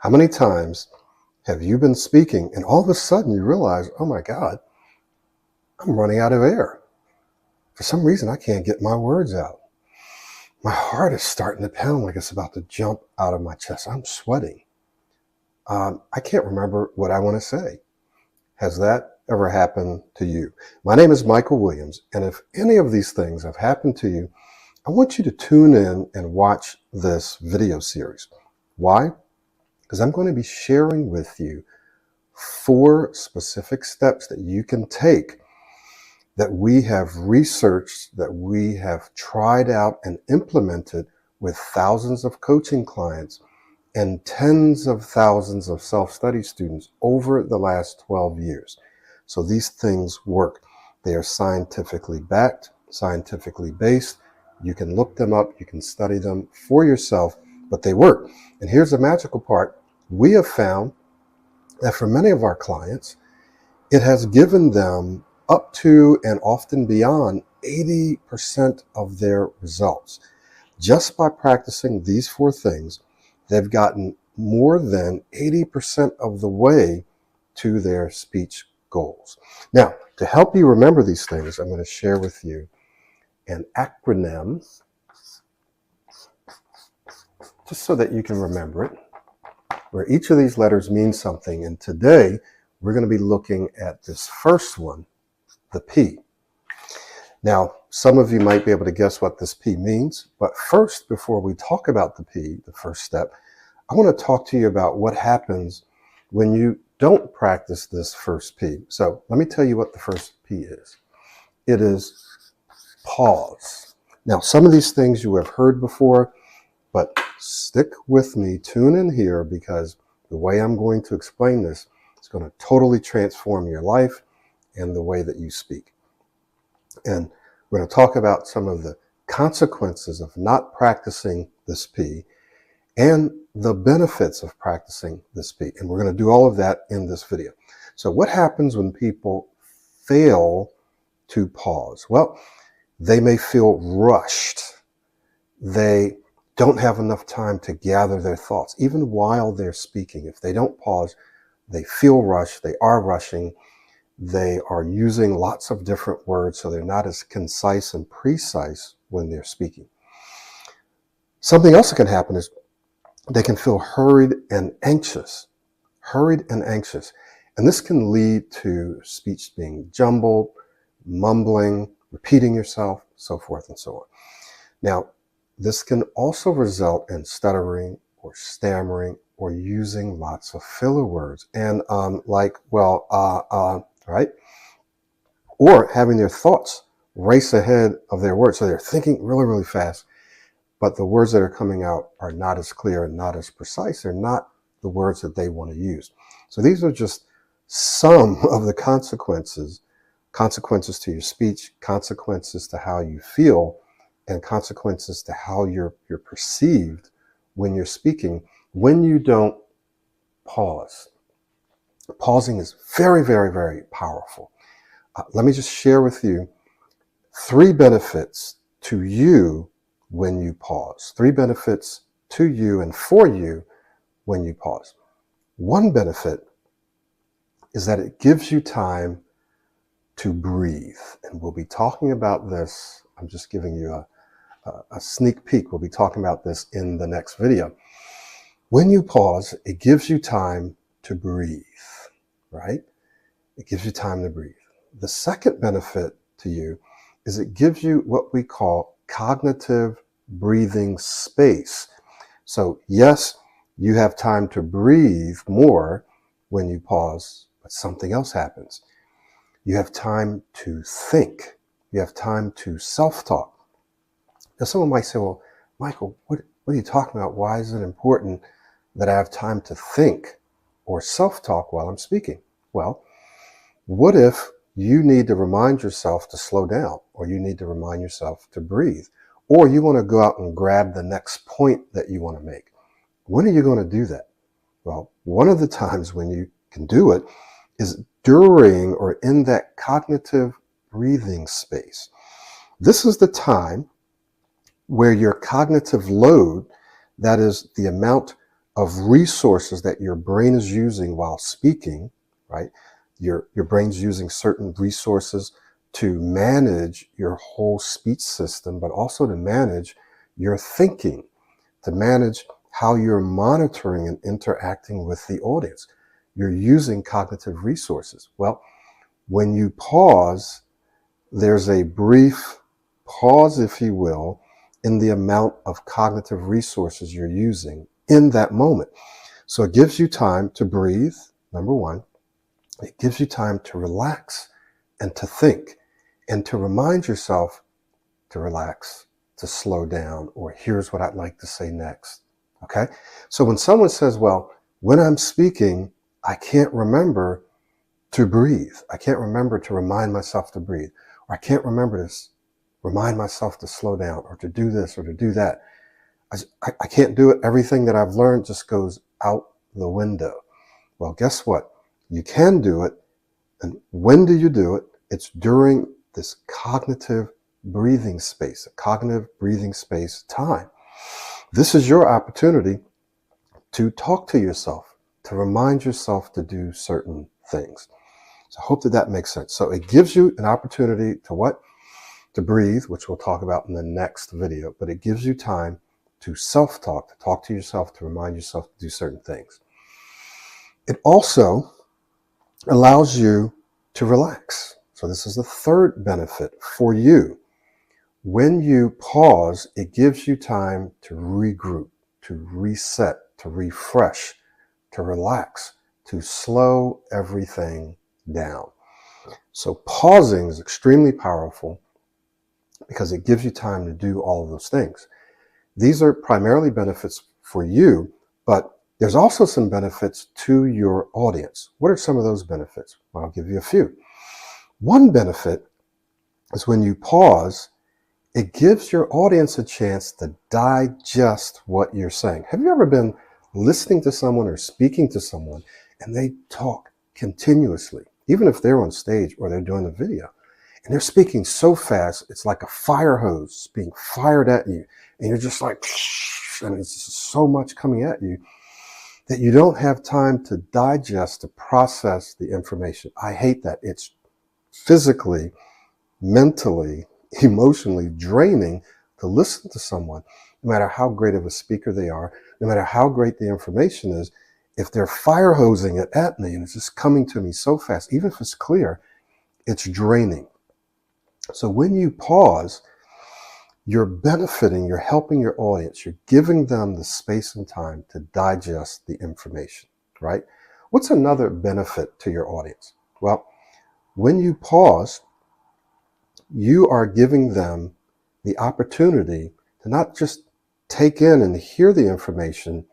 How many times have you been speaking and all of a sudden you realize, oh my God, I'm running out of air. For some reason, I can't get my words out. My heart is starting to pound like it's about to jump out of my chest. I'm sweating. I can't remember what I want to say. Has that ever happened to you? My name is Michael Williams, and if any of these things have happened to you, I want you to tune in and watch this video series. Why? Because I'm going to be sharing with you 4 specific steps that you can take that we have researched, that we have tried out and implemented with thousands of coaching clients and tens of thousands of self-study students over the last 12 years. So these things work. They are scientifically backed, scientifically based. You can look them up, you can study them for yourself, but they work. And here's the magical part. We have found that for many of our clients, it has given them up to and often beyond 80% of their results. Just by practicing these 4 things, they've gotten more than 80% of the way to their speech goals. Now, to help you remember these things, I'm going to share with you an acronym, just so that you can remember it, where each of these letters means something. And today, we're going to be looking at this first one, the P. Now, some of you might be able to guess what this P means, but first, before we talk about the P, the first step, I want to talk to you about what happens when you don't practice this first P. So let me tell you what the first P is. It is pause. Now, some of these things you have heard before, but stick with me, tune in here, because the way I'm going to explain this is going to totally transform your life and the way that you speak. And we're going to talk about some of the consequences of not practicing this P and the benefits of practicing this P. And we're going to do all of that in this video. So what happens when people fail to pause? Well, they may feel rushed. They don't have enough time to gather their thoughts, even while they're speaking. If they don't pause, they feel rushed. They are rushing. They are using lots of different words, so they're not as concise and precise when they're speaking. Something else that can happen is they can feel hurried and anxious. And this can lead to speech being jumbled, mumbling, repeating yourself, so forth and so on. Now, this can also result in stuttering or stammering or using lots of filler words and right? Or having their thoughts race ahead of their words. So they're thinking really, really fast, but the words that are coming out are not as clear and not as precise. They're not the words that they want to use. So these are just some of the consequences to your speech, consequences to how you feel, and consequences to how you're perceived when you're speaking, when you don't pause. Pausing is very, very, very powerful. Let me just share with you 3 benefits to you when you pause. 3 benefits to you and for you when you pause. One benefit is that it gives you time to breathe. And we'll be talking about this. I'm just giving you a sneak peek. We'll be talking about this in the next video. When you pause, it gives you time to breathe, right? It gives you time to breathe. The second benefit to you is it gives you what we call cognitive breathing space. So yes, you have time to breathe more when you pause, but something else happens. You have time to think. You have time to self-talk. Now, someone might say, well, Michael, what are you talking about? Why is it important that I have time to think or self-talk while I'm speaking? Well, what if you need to remind yourself to slow down, or you need to remind yourself to breathe, or you want to go out and grab the next point that you want to make? When are you going to do that? Well, one of the times when you can do it is during or in that cognitive breathing space. This is the time where your cognitive load, that is the amount of resources that your brain is using while speaking, right? Your brain's using certain resources to manage your whole speech system, but also to manage your thinking, to manage how you're monitoring and interacting with the audience. You're using cognitive resources. Well, when you pause, there's a brief pause, if you will, in the amount of cognitive resources you're using in that moment. So it gives you time to breathe, number one. It gives you time to relax and to think and to remind yourself to relax, to slow down, or here's what I'd like to say next. Okay? So when someone says, well, when I'm speaking, I can't remember to breathe. I can't remember to remind myself to breathe. Or I can't remember to remind myself to slow down or to do this or to do that. I can't do it. Everything that I've learned just goes out the window. Well, guess what? You can do it. And when do you do it? It's during this cognitive breathing space, a cognitive breathing space time. This is your opportunity to talk to yourself, to remind yourself to do certain things. So I hope that makes sense. So it gives you an opportunity to what? To breathe, which we'll talk about in the next video, but it gives you time to self-talk, to talk to yourself, to remind yourself to do certain things. It also allows you to relax. So this is the third benefit for you. When you pause, it gives you time to regroup, to reset, to refresh, to relax, to slow everything down. So pausing is extremely powerful because it gives you time to do all of those things. These are primarily benefits for you, but there's also some benefits to your audience. What are some of those benefits? Well, I'll give you a few. One benefit is when you pause, it gives your audience a chance to digest what you're saying. Have you ever been listening to someone or speaking to someone and they talk continuously, even if they're on stage or they're doing a video, and they're speaking so fast, it's like a fire hose being fired at you, and you're just like, and it's just so much coming at you that you don't have time to digest, to process the information. I hate that. It's physically, mentally, emotionally draining to listen to someone, no matter how great of a speaker they are, no matter how great the information is. If they're fire hosing it at me and it's just coming to me so fast, even if it's clear, it's draining. So when you pause, you're benefiting, you're helping your audience, you're giving them the space and time to digest the information, right? What's another benefit to your audience? Well, when you pause, you are giving them the opportunity to not just take in and hear the information,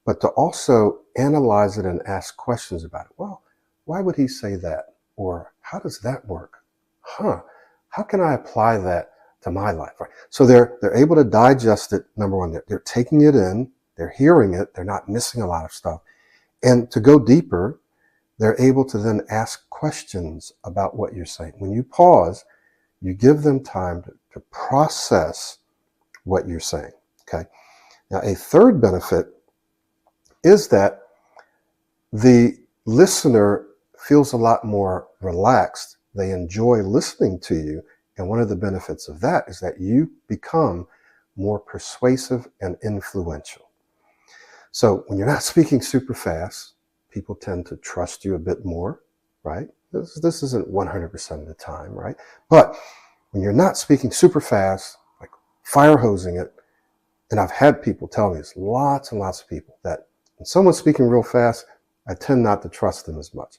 but to also analyze it and ask questions about it. Well, why would he say that? Or how does that work? How can I apply that to my life? Right? So they're able to digest it. Number one, they're taking it in, they're hearing it, they're not missing a lot of stuff. And to go deeper, they're able to then ask questions about what you're saying. When you pause, you give them time to process what you're saying. Okay. Now, a third benefit is that the listener feels a lot more relaxed. They enjoy listening to you. And one of the benefits of that is that you become more persuasive and influential. So when you're not speaking super fast, people tend to trust you a bit more, right? This isn't 100% of the time, right? But when you're not speaking super fast, like fire hosing it, and I've had people tell me, it's lots and lots of people, that when someone's speaking real fast, I tend not to trust them as much.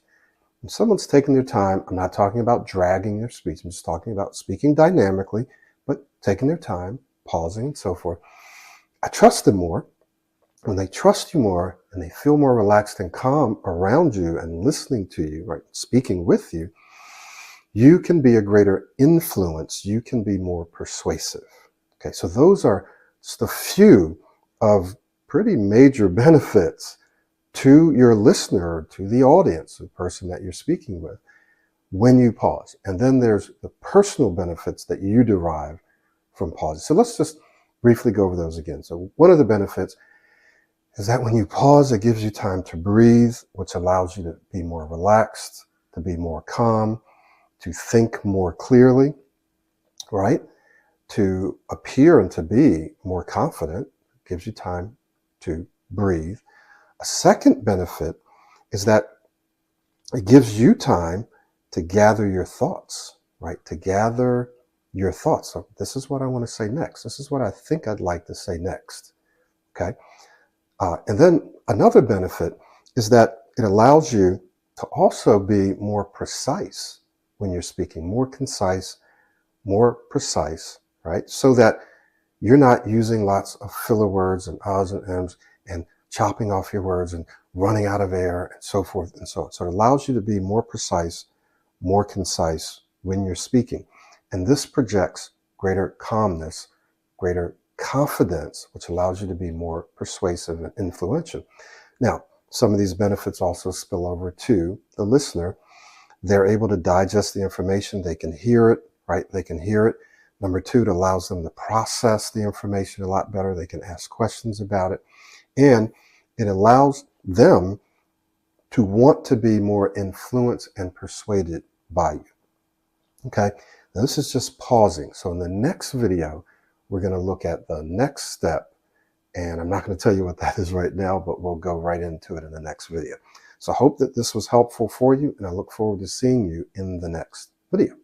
When someone's taking their time, I'm not talking about dragging their speech, I'm just talking about speaking dynamically, but taking their time, pausing and so forth. I trust them more. When they trust you more and they feel more relaxed and calm around you and listening to you, right, speaking with you, you can be a greater influence. You can be more persuasive. Okay, so those are just a few of pretty major benefits to your listener, to the audience, the person that you're speaking with, when you pause. And then there's the personal benefits that you derive from pausing. So let's just briefly go over those again. So one of the benefits is that when you pause, it gives you time to breathe, which allows you to be more relaxed, to be more calm, to think more clearly, right? To appear and to be more confident. It gives you time to breathe. A second benefit is that it gives you time to gather your thoughts, right? To gather your thoughts. So this is what I want to say next. This is what I think I'd like to say next, okay? And then another benefit is that it allows you to also be more precise when you're speaking, more concise, more precise, right? So that you're not using lots of filler words and ahs and ems and chopping off your words and running out of air and so forth and so on. So it allows you to be more precise, more concise when you're speaking. And this projects greater calmness, greater confidence, which allows you to be more persuasive and influential. Now, some of these benefits also spill over to the listener. They're able to digest the information. They can hear it, right? They can hear it. Number two, it allows them to process the information a lot better. They can ask questions about it. And it allows them to want to be more influenced and persuaded by you. Okay, now this is just pausing. So in the next video, we're going to look at the next step. And I'm not going to tell you what that is right now, but we'll go right into it in the next video. So I hope that this was helpful for you, and I look forward to seeing you in the next video.